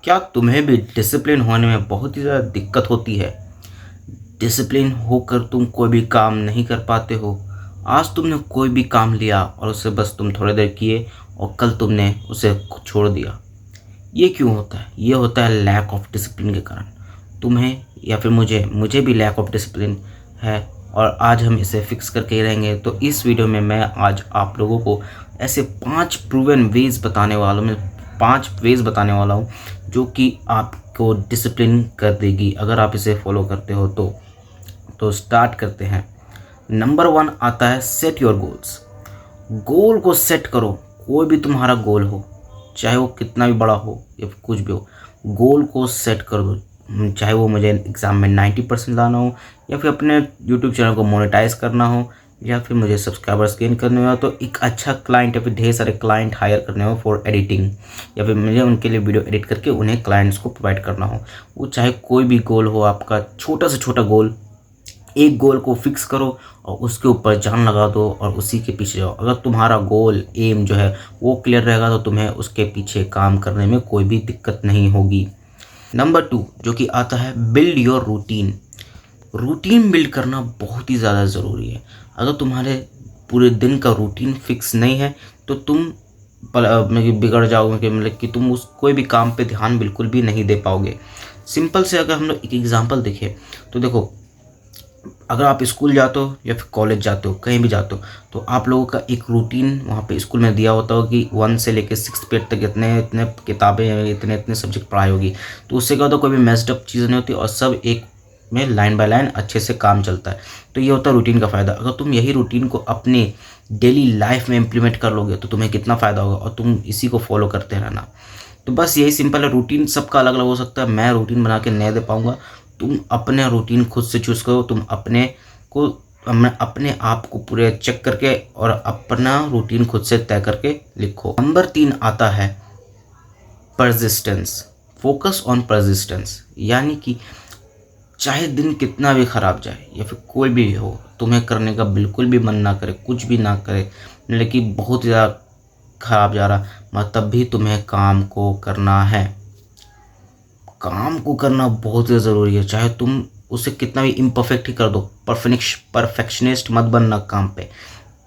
क्या तुम्हें भी डिसिप्लिन होने में बहुत ही ज़्यादा दिक्कत होती है? डिसिप्लिन होकर तुम कोई भी काम नहीं कर पाते हो। आज तुमने कोई भी काम लिया और उसे बस तुम थोड़ी देर किए और कल तुमने उसे छोड़ दिया। ये क्यों होता है? ये होता है लैक ऑफ डिसिप्लिन के कारण। तुम्हें या फिर मुझे भी लैक ऑफ डिसिप्लिन है और आज हम इसे फिक्स करके ही रहेंगे। तो इस वीडियो में मैं आज आप लोगों को ऐसे 5 प्रूवन वेज बताने वाला हूँ, 5 वेज बताने वाला हूँ जो कि आपको डिसिप्लिन कर देगी अगर आप इसे फॉलो करते हो तो स्टार्ट करते हैं। नंबर 1 आता है सेट योर गोल्स। गोल को सेट करो। कोई भी तुम्हारा गोल हो, चाहे वो कितना भी बड़ा हो या फिर कुछ भी हो, गोल को सेट कर दो। चाहे वो मुझे एग्ज़ाम में 90% लाना हो, या फिर अपने यूट्यूब चैनल को मोनेटाइज करना हो, या फिर मुझे सब्सक्राइबर्स गेन करने हो, तो एक अच्छा क्लाइंट या फिर ढेर सारे क्लाइंट हायर करने हो फॉर एडिटिंग, या फिर मुझे उनके लिए वीडियो एडिट करके उन्हें क्लाइंट्स को प्रोवाइड करना हो। वो चाहे कोई भी गोल हो आपका, छोटा से छोटा गोल, एक गोल को फिक्स करो और उसके ऊपर जान लगा दो और उसी के पीछे जाओ। अगर तुम्हारा गोल एम जो है वो क्लियर रहेगा तो तुम्हें उसके पीछे काम करने में कोई भी दिक्कत नहीं होगी। नंबर 2 जो कि आता है build your routine. Routine build करना बहुत ही ज़्यादा ज़रूरी है। अगर तुम्हारे पूरे दिन का रूटीन फिक्स नहीं है तो तुम बिगड़ जाओगे, मतलब कि तुम उस कोई भी काम पे ध्यान बिल्कुल भी नहीं दे पाओगे। सिंपल से अगर हम लोग एक एग्जांपल देखें तो देखो, अगर आप स्कूल जाते हो या फिर कॉलेज जाते हो, कहीं भी जाते हो, तो आप लोगों का एक रूटीन वहाँ पे स्कूल में दिया होता हो कि 1 से लेकर 6 पीरियड तक इतने इतने किताबें, इतने इतने सब्जेक्ट पढ़ाई होगी। तो उससे क्या होता है, कोई भी मेस्ड अप चीज़ नहीं होती और सब एक में लाइन बाय लाइन अच्छे से काम चलता है। तो ये होता है रूटीन का फ़ायदा। अगर तुम यही रूटीन को अपने डेली लाइफ में इम्प्लीमेंट कर लोगे तो तुम्हें कितना फ़ायदा होगा, और तुम इसी को फॉलो करते रहना। तो बस यही सिंपल है। रूटीन सबका अलग अलग हो सकता है, मैं रूटीन बना के नहीं दे पाऊँगा। तुम अपने रूटीन खुद से चूज़ करो। तुम अपने आप को पूरे चेक करके और अपना रूटीन खुद से तय करके लिखो। नंबर 3 आता है परसिस्टेंस। फोकस ऑन परसिस्टेंस, यानी कि चाहे दिन कितना भी ख़राब जाए या फिर कोई भी हो, तुम्हें करने का बिल्कुल भी मन ना करे, कुछ भी ना करे, लेकिन बहुत ज़्यादा ख़राब जा रहा, मगर तब भी तुम्हें काम को करना है। काम को करना बहुत ज़्यादा ज़रूरी है। चाहे तुम उसे कितना भी इम्परफेक्ट ही कर दो, परफेक्शनिस्ट मत बनना काम पे।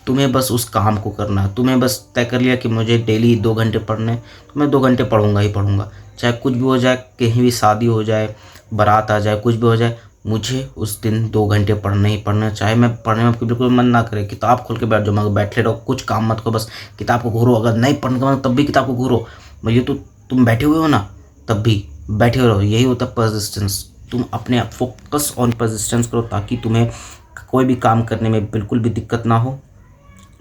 तुम्हें बस उस काम को करना है। तुम्हें बस तय कर लिया कि मुझे डेली 2 घंटे पढ़ने, तो मैं 2 घंटे पढ़ूंगा ही पढ़ूंगा। चाहे कुछ भी हो जाए, कहीं भी शादी हो जाए, बारात आ जाए, कुछ भी हो जाए, मुझे उस दिन 2 घंटे पढ़ना ही पढ़ना। चाहे मैं पढ़ने में बिल्कुल मन ना करे, किताब खोल के बैठ जाओ, मगर बैठे रहो, कुछ काम मत करो, बस किताब को घूरो। अगर नहीं पढ़ने का मन तब भी किताब को घूरो। ये तो तुम बैठे हुए हो ना, तब भी बैठे रहो। यही होता है परसिस्टेंस। तुम अपने आप फोकस ऑन परसिस्टेंस करो ताकि तुम्हें कोई भी काम करने में बिल्कुल भी दिक्कत ना हो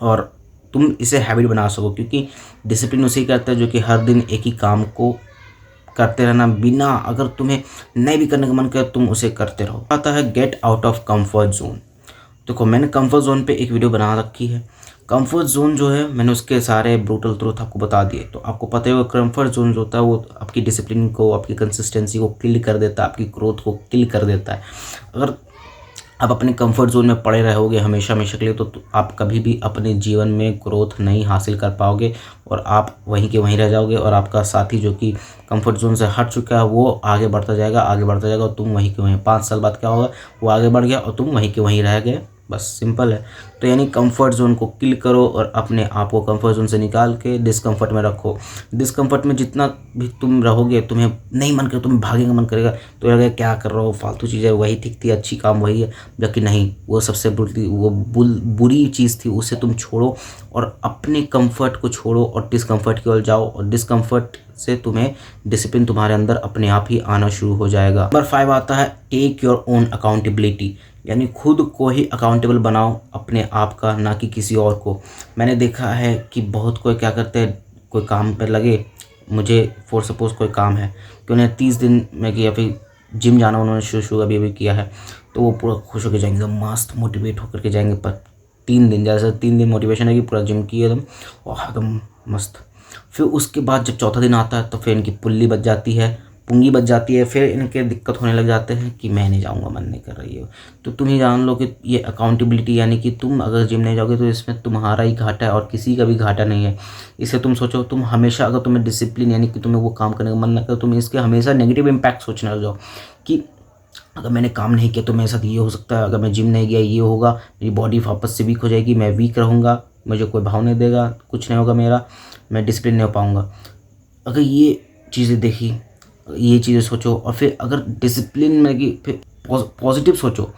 और तुम इसे हैबिट बना सको। क्योंकि डिसिप्लिन उसे ही करता है जो कि हर दिन एक ही काम को करते रहना, बिना अगर तुम्हें नहीं भी करने का मन करे तुम उसे करते रहो। आता है get out of comfort zone. देखो, मैंने कंफर्ट जोन पे एक वीडियो बना रखी है। कंफर्ट जोन जो है, मैंने उसके सारे ब्रूटल ट्रूथ आपको बता दिए। तो आपको पता है वो कंफर्ट जोन जो होता है वो आपकी डिसिप्लिन को, आपकी कंसिस्टेंसी को किल कर देता है, आपकी ग्रोथ को किल कर देता है। अगर आप अपने कंफर्ट जोन में पड़े रहोगे हमेशा हमेशा के लिए तो आप कभी भी अपने जीवन में ग्रोथ नहीं हासिल कर पाओगे और आप वहीं के वहीं रह जाओगे। और आपका साथी जो कि कंफर्ट जोन से हट चुका है वो आगे बढ़ता जाएगा, आगे बढ़ता जाएगा, और तुम वहीं के वहीं। 5 साल बाद क्या होगा, वो आगे बढ़ गया और तुम वहीं के वहीं रह गए। बस सिंपल है। तो यानी कंफर्ट जोन को किल करो और अपने आप को कंफर्ट जोन से निकाल के डिस्कम्फर्ट में रखो। डिस्कम्फर्ट में जितना भी तुम रहोगे, तुम्हें नहीं मन करेगा, तुम्हें भागने का मन करेगा, तो लगेगा क्या कर रहा हो, फालतू चीज़ें, वही ठीक थी, अच्छी काम वही है। जबकि नहीं, वो सबसे बुरी चीज़ थी, उसे तुम छोड़ो और अपने कंफर्ट को छोड़ो और डिस्कम्फर्ट की ओर जाओ। और डिस्कम्फर्ट से तुम्हें डिसिप्लिन तुम्हारे अंदर अपने आप ही आना शुरू हो जाएगा। नंबर 5 आता है टेक योर ओन अकाउंटेबिलिटी, यानी खुद को ही अकाउंटेबल बनाओ अपने आप का, ना कि किसी और को। मैंने देखा है कि बहुत कोई क्या करते हैं, कोई काम पर लगे, मुझे फॉर सपोज कोई काम है कि उन्हें 30 दिन में या फिर जिम जाना उन्होंने शुरू अभी किया है, तो वो पूरा खुश होकर जाएंगे, मस्त मोटिवेट होकर के जाएंगे। पर 3 दिन, जैसे 3 दिन मोटिवेशन है कि पूरा जिम किए एकदम और एकदम मस्त। फिर उसके बाद जब चौथा दिन आता है तो फिर इनकी पुल्ली बच जाती है, पूंगी बच जाती है, फिर इनके दिक्कत होने लग जाते हैं कि मैं नहीं जाऊँगा, मन नहीं कर रही हो। तो तुम ही जान लो कि ये अकाउंटेबिलिटी, यानी कि तुम अगर जिम नहीं जाओगे तो इसमें तुम्हारा ही घाटा है और किसी का भी घाटा नहीं है। इसे तुम सोचो, तुम हमेशा अगर तुम्हें डिसिप्लिन यानी कि तुम्हें वो काम करने का मन ना करे, तुम इसके हमेशा नेगेटिव इम्पैक्ट सोचने लग जाओ कि अगर मैंने काम नहीं किया तो मेरे साथ ये हो सकता है, अगर मैं जिम नहीं गया ये होगा, मेरी बॉडी वापस से वीक हो जाएगी, मैं वीक रहूँगा, मुझे कोई भाव नहीं देगा, कुछ नहीं होगा मेरा, मैं डिसिप्लिन नहीं हो पाऊँगा। अगर ये चीज़ें देखी, ये चीज़ें सोचो और फिर अगर डिसिप्लिन में कि फिर पॉजिटिव सोचो।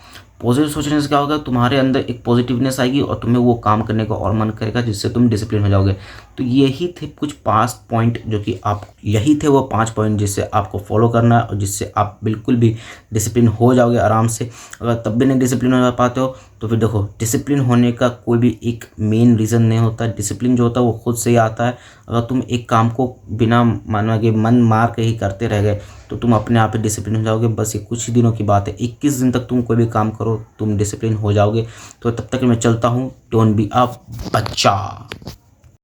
पॉजिटिव सोचने से क्या होगा, तुम्हारे अंदर एक पॉजिटिवनेस आएगी और तुम्हें वो काम करने का और मन करेगा, जिससे तुम डिसिप्लिन हो जाओगे। तो यही थे कुछ 5 पॉइंट जो कि आप, यही थे वो 5 पॉइंट जिससे आपको फॉलो करना है और जिससे आप बिल्कुल भी डिसिप्लिन हो जाओगे आराम से। अगर तब भी नहीं डिसिप्लिन हो पाते हो तो फिर देखो, डिसिप्लिन होने का कोई भी एक मेन रीज़न नहीं होता। डिसिप्लिन जो होता है वो खुद से ही आता है। अगर तुम एक काम को बिना मानो कि मन मार के ही करते रह गए तो तुम अपने आप ही डिसिप्लिन हो जाओगे। बस ये कुछ ही दिनों की बात है, 21 दिन तक तुम कोई भी काम करो तुम डिसिप्लिन हो जाओगे। तो तब तक मैं चलता हूँ। डोंट बी अ बच्चा।